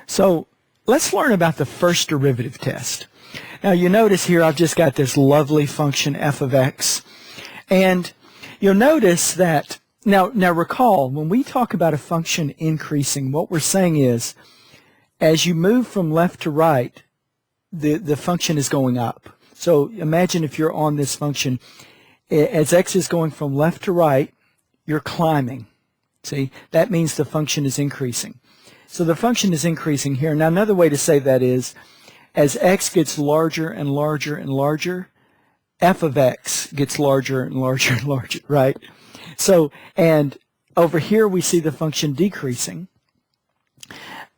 So let's learn about the first derivative test. Now you notice here I've just got this lovely function f of x, and you'll notice that now recall when we talk about a function increasing, what we're saying is as you move from left to right, the function is going up. So imagine if you're on this function, as x is going from left to right, you're climbing. See, that means the function is increasing. So the function is increasing here. Now another way to say that is, as x gets larger and larger and larger, f of x gets larger and larger and larger, right? So, and over here we see the function decreasing.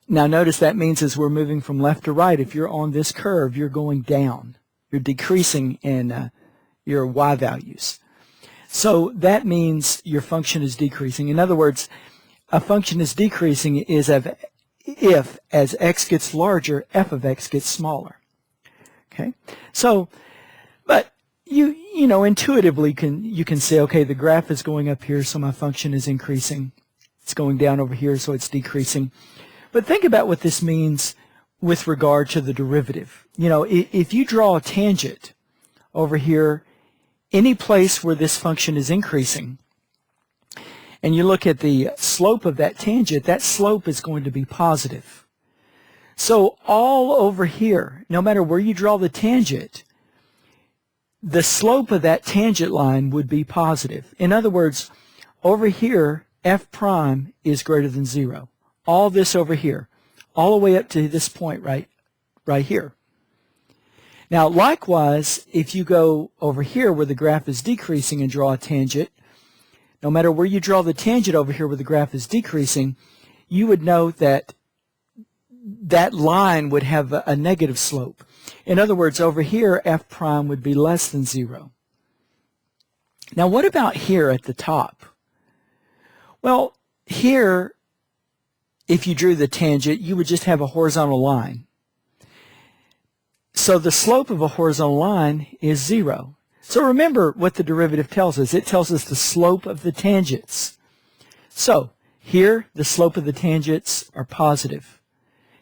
Now notice that means as we're moving from left to right, if you're on this curve, you're going down. You're decreasing in your y values. So that means your function is decreasing. In other words, a function is decreasing is if as x gets larger, f of x gets smaller. Okay? So, but you know intuitively you can say, okay, the graph is going up here, so my function is increasing. It's going down over here, so it's decreasing. But think about what this means with regard to the derivative. You know, if you draw a tangent over here, any place where this function is increasing, and you look at the slope of that tangent, that slope is going to be positive. So all over here, no matter where you draw the tangent, the slope of that tangent line would be positive. In other words, over here, f prime is greater than 0. All this over here, all the way up to this point right here. Now likewise, if you go over here where the graph is decreasing and draw a tangent, no matter where you draw the tangent over here where the graph is decreasing, you would note that that line would have a negative slope. In other words, over here, f prime would be less than 0. Now what about here at the top? Well, here, if you drew the tangent, you would just have a horizontal line. So the slope of a horizontal line is 0. So remember what the derivative tells us. It tells us the slope of the tangents. So here the slope of the tangents are positive.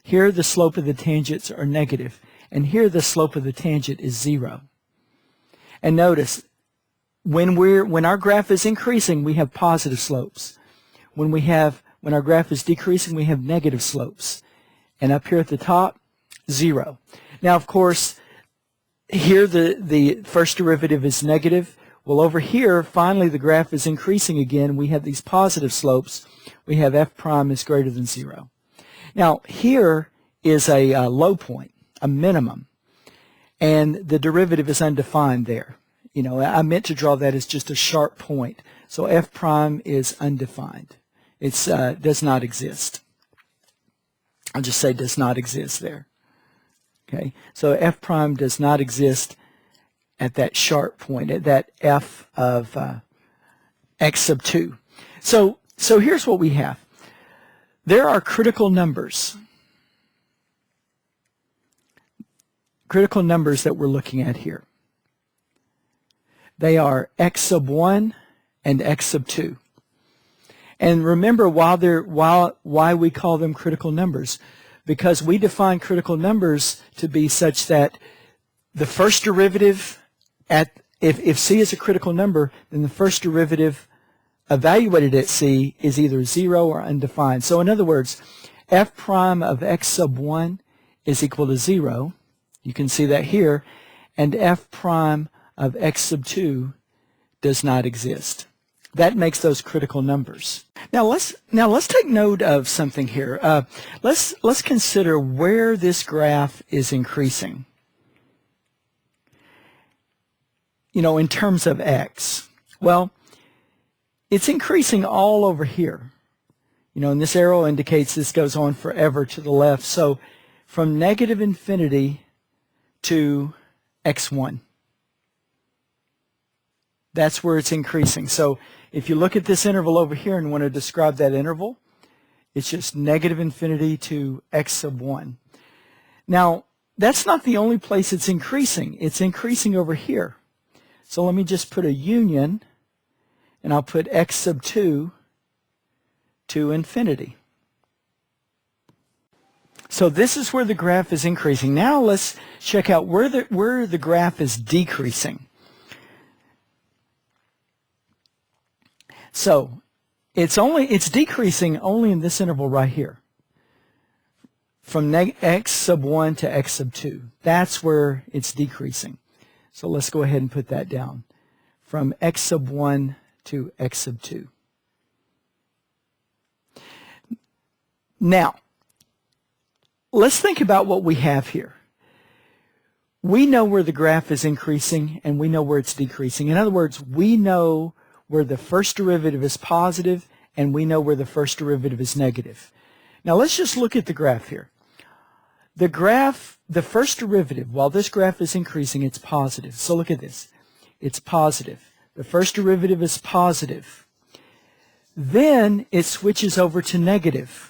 Here the slope of the tangents are negative. And here the slope of the tangent is 0. And notice, when our graph is increasing, we have positive slopes. When our graph is decreasing, we have negative slopes. And up here at the top, 0. Now of course, here the first derivative is negative. Well, over here, finally the graph is increasing again. We have these positive slopes. We have f prime is greater than 0. Now, here is a low point, a minimum, and the derivative is undefined there. You know, I meant to draw that as just a sharp point. So f prime is undefined. It does not exist. I'll just say does not exist there. Okay, so f prime does not exist at that sharp point, at that f of x sub 2. So here's what we have. There are critical numbers. Critical numbers that we're looking at here. They are x sub 1 and x sub 2. And remember why we call them critical numbers. Because we define critical numbers to be such that the first derivative, if c is a critical number, then the first derivative evaluated at c is either 0 or undefined. So in other words, f prime of x sub 1 is equal to 0. You can see that here. And f prime of x sub 2 does not exist. That makes those critical numbers. Now let's take note of something here. Let's consider where this graph is increasing. You know, in terms of x. Well, it's increasing all over here. You know, and this arrow indicates this goes on forever to the left. So from negative infinity to x1. That's where it's increasing. So if you look at this interval over here and want to describe that interval, it's just negative infinity to x sub 1. Now, that's not the only place it's increasing. It's increasing over here. So let me just put a union, and I'll put x sub 2 to infinity. So this is where the graph is increasing. Now let's check out where the graph is decreasing. So it's decreasing only in this interval right here, from x sub 1 to x sub 2. That's where it's decreasing. So let's go ahead and put that down, from x sub 1 to x sub 2. Now, let's think about what we have here. We know where the graph is increasing and we know where it's decreasing. In other words, we know where the first derivative is positive and we know where the first derivative is negative. Now let's just look at the graph here. The first derivative, while this graph is increasing, it's positive. So look at this. It's positive. The first derivative is positive. Then it switches over to negative.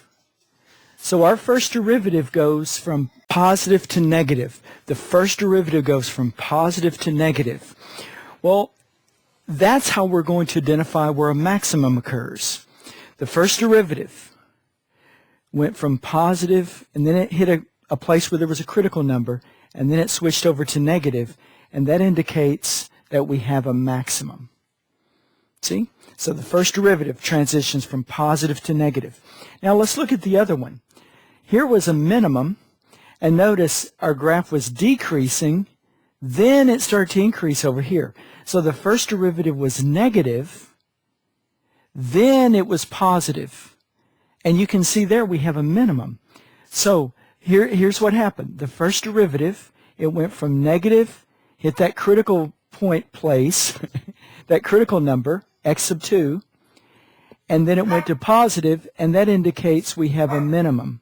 So our first derivative goes from positive to negative. The first derivative goes from positive to negative. Well, that's how we're going to identify where a maximum occurs. The first derivative went from positive, and then it hit a place where there was a critical number, and then it switched over to negative, and that indicates that we have a maximum. See? So the first derivative transitions from positive to negative. Now let's look at the other one. Here was a minimum, and notice our graph was decreasing, then it started to increase over here. So the first derivative was negative, then it was positive. And you can see there we have a minimum. So here's what happened. The first derivative, it went from negative, hit that critical point place, that critical number, x sub 2, and then it went to positive, and that indicates we have a minimum.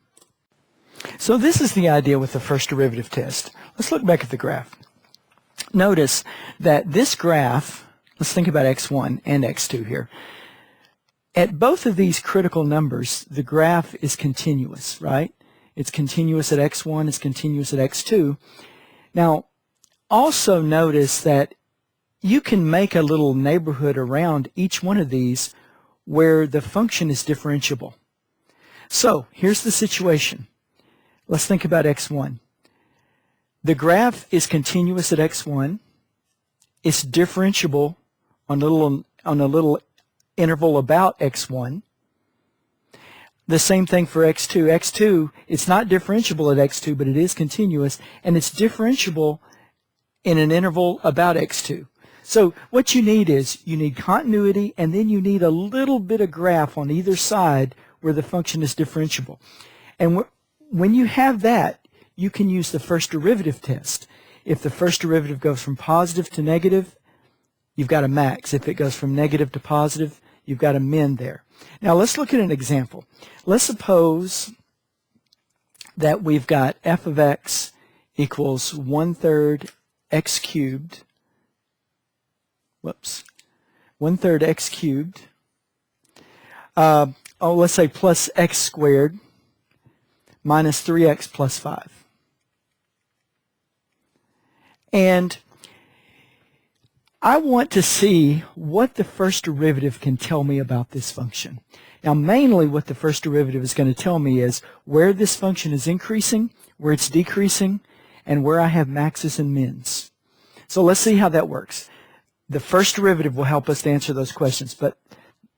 So this is the idea with the first derivative test. Let's look back at the graph. Notice that this graph, let's think about x1 and x2 here. At both of these critical numbers, the graph is continuous, right? It's continuous at x1, it's continuous at x2. Now, also notice that you can make a little neighborhood around each one of these where the function is differentiable. So, here's the situation. Let's think about x1. The graph is continuous at x1. It's differentiable on a little interval about x1. The same thing for x2. x2, it's not differentiable at x2, but it is continuous, and it's differentiable in an interval about x2. So what you need is you need continuity, and then you need a little bit of graph on either side where the function is differentiable. And when you have that, you can use the first derivative test. If the first derivative goes from positive to negative, you've got a max. If it goes from negative to positive, you've got a min there. Now let's look at an example. Let's suppose that we've got f of x equals 1/3 x cubed. 1/3 x cubed. Let's say plus x squared minus 3x plus 5. And I want to see what the first derivative can tell me about this function. Now, mainly what the first derivative is going to tell me is where this function is increasing, where it's decreasing, and where I have maxes and mins. So let's see how that works. The first derivative will help us to answer those questions, but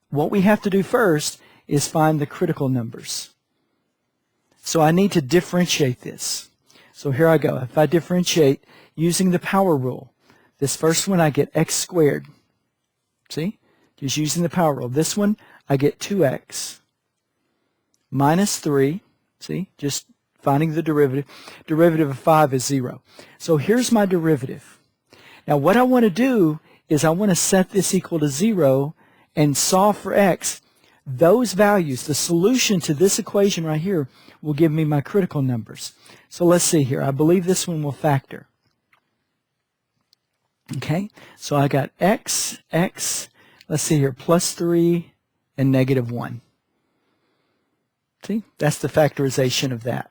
what we have to do first is find the critical numbers. So I need to differentiate this. So here I go. If I differentiate using the power rule, this first one I get x squared. See? Just using the power rule. This one I get 2x minus 3. See? Just finding the derivative. Derivative of 5 is 0. So here's my derivative. Now what I want to do is I want to set this equal to 0 and solve for x. Those values, the solution to this equation right here, will give me my critical numbers. So let's see here. I believe this one will factor. Okay, so I got x, let's see here, plus 3 and negative 1. See, that's the factorization of that.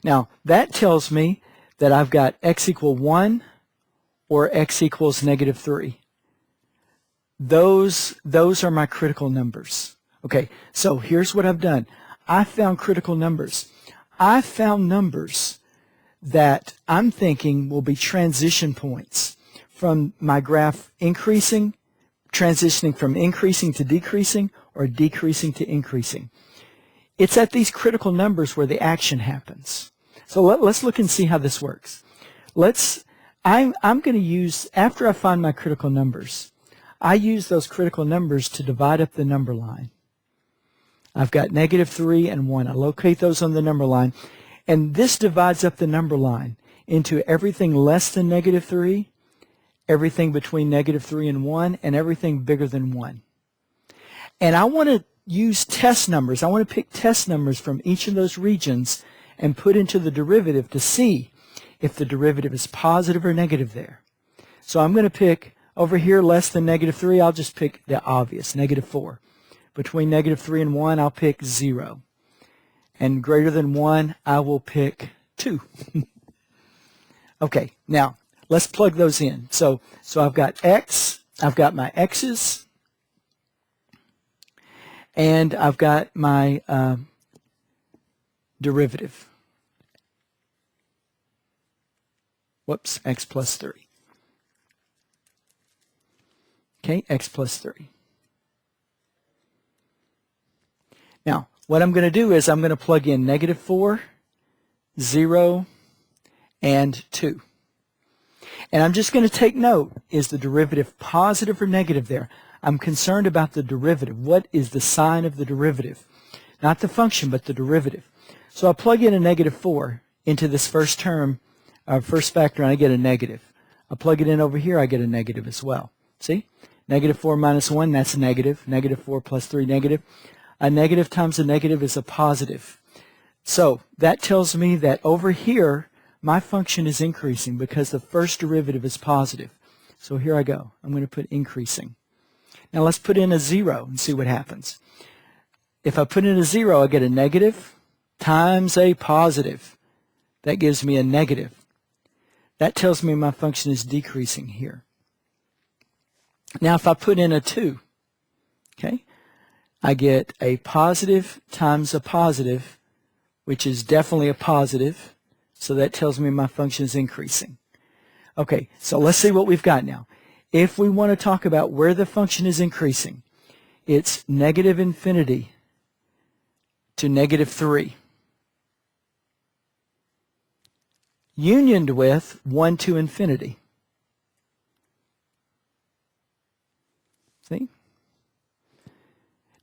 Now, that tells me that I've got x equal 1 or x equals negative 3. Those are my critical numbers. Okay, so here's what I've done. I found critical numbers. I found numbers that I'm thinking will be transition points from my graph increasing, transitioning from increasing to decreasing, or decreasing to increasing. It's at these critical numbers where the action happens. So let's look and see how this works. I'm going to use, after I find my critical numbers, I use those critical numbers to divide up the number line. I've got -3 and 1. I locate those on the number line. And this divides up the number line into everything less than -3, everything between -3 and 1, and everything bigger than 1. And I want to use test numbers. I want to pick test numbers from each of those regions and put into the derivative to see if the derivative is positive or negative there. So I'm going to pick over here less than -3. I'll just pick the obvious, -4. Between -3 and 1, I'll pick 0. And greater than 1, I will pick 2. Okay, now let's plug those in. So I've got x, I've got my x's, and I've got my derivative. Whoops, x plus 3. Okay, x plus 3. Now, what I'm going to do is I'm going to plug in -4, 0, and 2. And I'm just going to take note, is the derivative positive or negative there? I'm concerned about the derivative. What is the sign of the derivative? Not the function, but the derivative. So I plug in a -4 into this first term, first factor, and I get a negative. I plug it in over here, I get a negative as well. See? -4 minus 1, that's negative. -4 plus 3, negative. A negative times a negative is a positive. So that tells me that over here, my function is increasing because the first derivative is positive. So here I go. I'm going to put increasing. Now let's put in a 0 and see what happens. If I put in a 0, I get a negative times a positive. That gives me a negative. That tells me my function is decreasing here. Now if I put in a 2, okay, I get a positive times a positive, which is definitely a positive. So that tells me my function is increasing. Okay, so let's see what we've got now. If we want to talk about where the function is increasing, it's -infinity to -3. Unioned with 1 to infinity. See?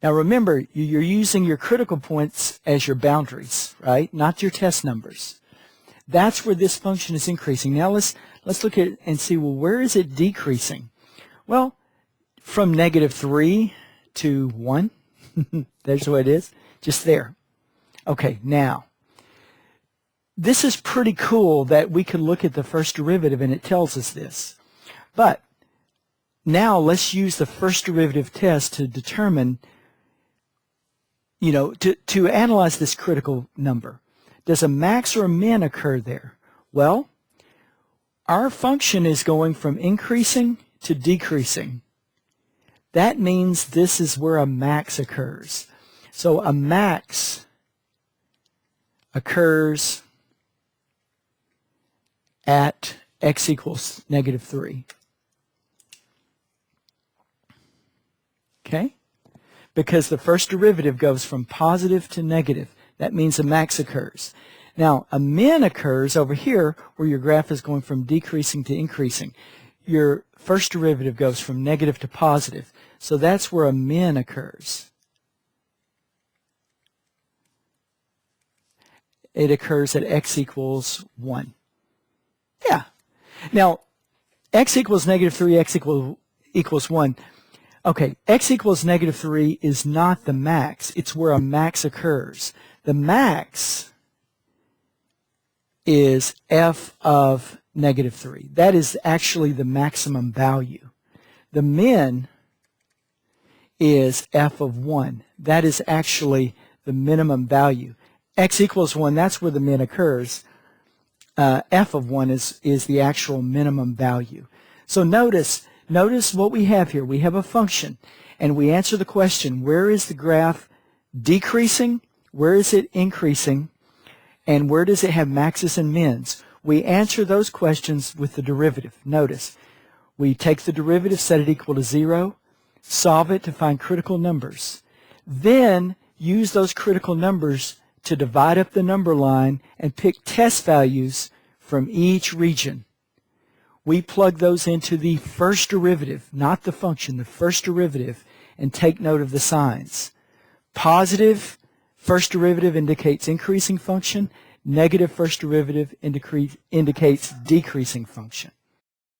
Now remember, you're using your critical points as your boundaries, right? Not your test numbers. That's where this function is increasing. Now let's look at it and see, well, where is it decreasing? Well, from -3 to 1. There's what it is. Just there. Okay, now, this is pretty cool that we can look at the first derivative and it tells us this. But now let's use the first derivative test to determine, to analyze this critical number. Does a max or a min occur there? Well, our function is going from increasing to decreasing. That means this is where a max occurs. So a max occurs at x equals -3. Okay? Because the first derivative goes from positive to negative. That means a max occurs. Now, a min occurs over here where your graph is going from decreasing to increasing. Your first derivative goes from negative to positive. So that's where a min occurs. It occurs at x equals 1. Yeah. Now, x equals -3, x equals 1. Okay, x equals -3 is not the max. It's where a max occurs. The max is f of -3. That is actually the maximum value. The min is f of 1. That is actually the minimum value. X equals 1, that's where the min occurs. F of 1 is the actual minimum value. So notice what we have here. We have a function, and we answer the question, where is the graph decreasing? Where is it increasing? And where does it have maxes and mins? We answer those questions with the derivative. Notice, we take the derivative, set it equal to 0, solve it to find critical numbers. Then use those critical numbers to divide up the number line and pick test values from each region. We plug those into the first derivative, not the function, the first derivative, and take note of the signs. Positive first derivative indicates increasing function. Negative first derivative indicates decreasing function.